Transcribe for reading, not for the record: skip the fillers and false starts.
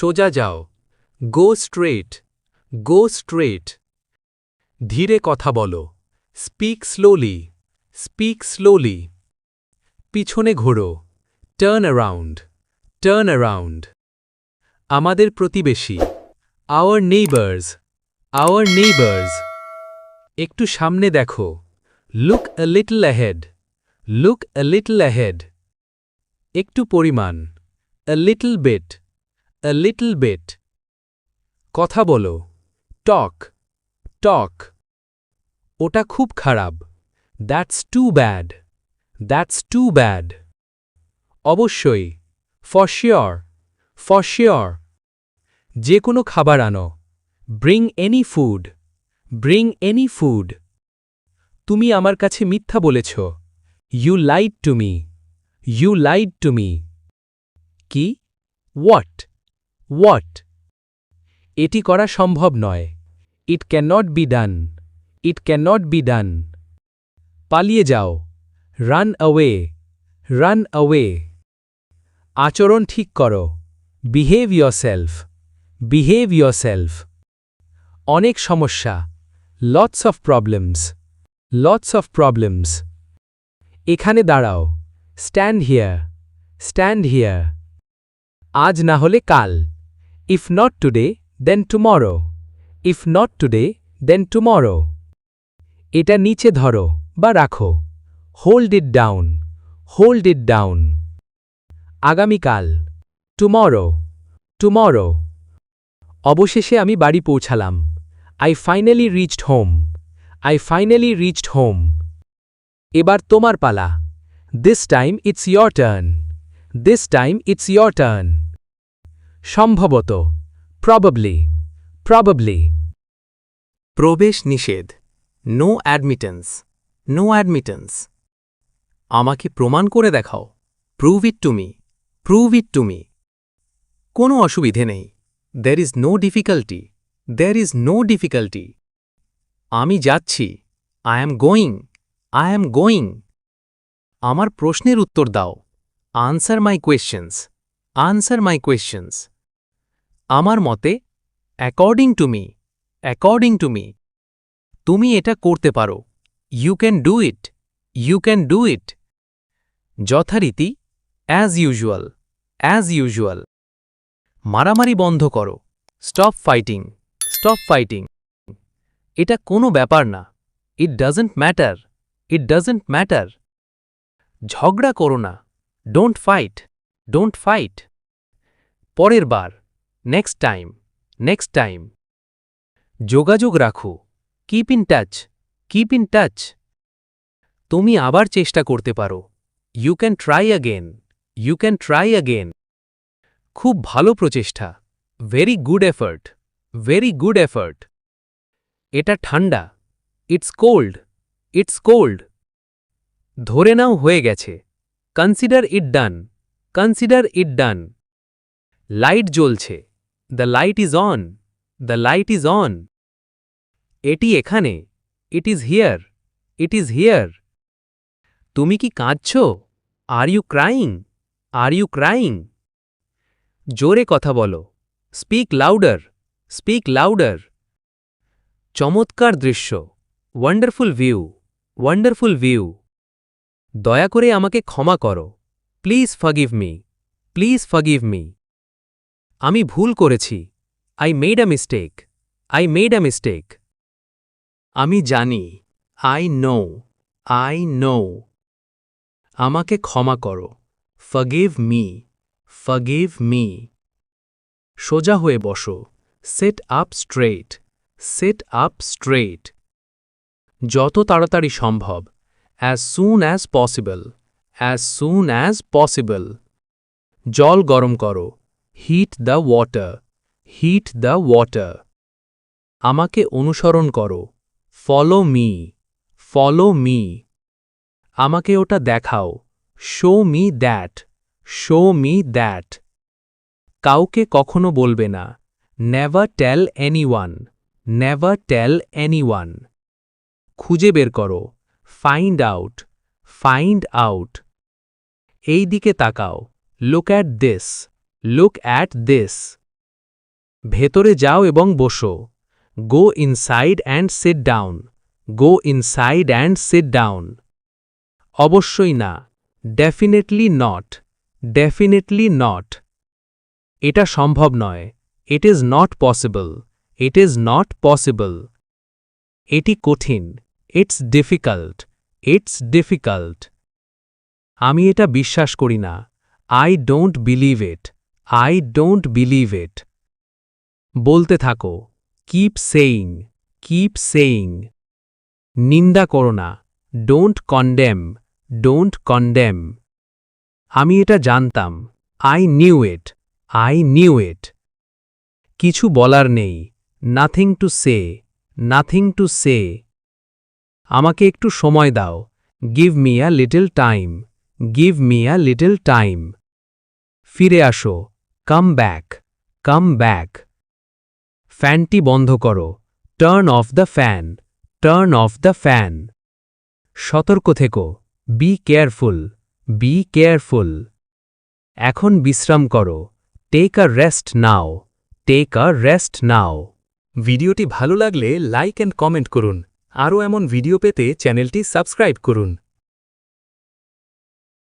সোজা যাও। Go straight, go straight. ধীরে কথা বলো। Speak slowly, speak slowly. পিছনে ঘোরো। Turn around, turn around. আমাদের প্রতিবেশী, আওয়ার নেইবার্স, আওয়ার নেইবার্স। একটু সামনে দেখো। Look a little ahead, look a little ahead. একটু পরিমাণ। A little bit, a little bit. কথা বলো। Talk, talk. ওটা খুব খারাপ। That's too bad, that's too bad. অবশ্যই। For sure, for sure. যে কোনো খাবার আনো। Bring any food, bring any food. তুমি আমার কাছে মিথ্যা বলেছ। You lied to me, you lied to me. কি? What, what? এটি করা সম্ভব নয়। It can't be done, it can't be done. পালিয়ে যাও। Run away, run away. আচরণ ঠিক করো। Behave yourself, behave yourself. অনেক সমস্যা। Lots of problems, lots of problems. এখানে দাঁড়াও। Stand here, stand here. আজ না হলে কাল। If not today then tomorrow, if not today then tomorrow. এটা নিচে ধরো বা রাখো। Hold it down, hold it down. আগামীকাল। Tomorrow, tomorrow. অবশেষে আমি বাড়ি পৌঁছালাম। I finally reached home, I finally reached home. এবার তোমার পালা। This time it's your turn, this time it's your turn. সম্ভবত। Probably, probably. প্রবেশ নিষেধ। No admittance, no admittance. আমাকে প্রমাণ করে দেখাও। Prove it to me, prove it to me. কোনো অসুবিধে নেই। There is no difficulty, there is no difficulty. আমি যাচ্ছি। I am going, I am going. আমার প্রশ্নের উত্তর দাও। Answer my questions, answer my questions. আমার মতে। According to me, according to me. তুমি এটা করতে পারো। You can do it, you can do it. যথারীতি। As usual, as usual. মারামারি বন্ধ করো। Stop fighting, stop fighting. এটা কোনো ব্যাপার না। It doesn't matter, it doesn't matter. ঝগড়া করো না। Don't fight, don't fight. পরের বার। Next time, next time. যোগাযোগ রাখো। Keep in touch, keep in touch. তুমি আবার চেষ্টা করতে পারো। You can try again, you can try again. খুব ভালো প্রচেষ্টা। Very good effort, very good effort. এটা ঠান্ডা। It's cold, it's cold. ধরে নাও হয়ে গেছে। Consider it done, consider it done. Light জ্বলছে। The light is on, the light is on. এটি এখানে। It is here, it is here. তুমি কি কাঁদছ? Are you crying, are you crying? জোরে কথা বলো। Speak louder, speak louder. চমৎকার দৃশ্য। Wonderful view, wonderful view. দয়া করে আমাকে ক্ষমা করো। Please forgive me, please forgive me. আমি ভুল করেছি। I made a mistake, I made a mistake. আমি জানি। I know, I know. আমাকে ক্ষমা করো। Forgive me, forgive me. সোজা হয়ে বসো। Sit up straight, sit up straight. যত তাড়াতাড়ি সম্ভব। As soon as possible, as soon as possible. জল গরম করো। Heat the water, heat the water. আমাকে অনুসরণ করো। Follow me, follow me. আমাকে ওটা দেখাও। Show me that, show me that. কাউকে কখনো বলবে না। Never tell anyone, never tell anyone. খুঁজে বের করো। Find out, find out. এই দিকে তাকাও। Look at this, look at this. ভেতরে যাও এবং বসো। Go inside and sit down. Go inside and sit down. অবশ্যই না। Definitely not. Definitely not. এটা সম্ভব নয়। It is not possible. It is not possible. এটি কঠিন। It's difficult. It's difficult. আমি এটা বিশ্বাস করি না। I don't believe it. I don't believe it. বলতে থাকো। Keep saying. Keep saying. নিন্দা করো না। Don't condemn. Don't condemn. আমি এটা জানতাম। I knew it. I knew it. কিছু বলার নেই। Nothing to say. Nothing to say. আমাকে একটু সময় দাও। Give me a little time. Give me a little time. ফিরে আসো। Come back. Come back. ফ্যানটি বন্ধ করো। Turn off the fan. Turn off the fan. সতর্ক থেকো। Be careful. Be careful. এখন বিশ্রাম করো। টেক আ রেস্ট নাও। টেক আ রেস্ট নাও। ভিডিওটি ভালো লাগলে লাইক অ্যান্ড কমেন্ট করুন। আরও এমন ভিডিও পেতে চ্যানেলটি সাবস্ক্রাইব করুন।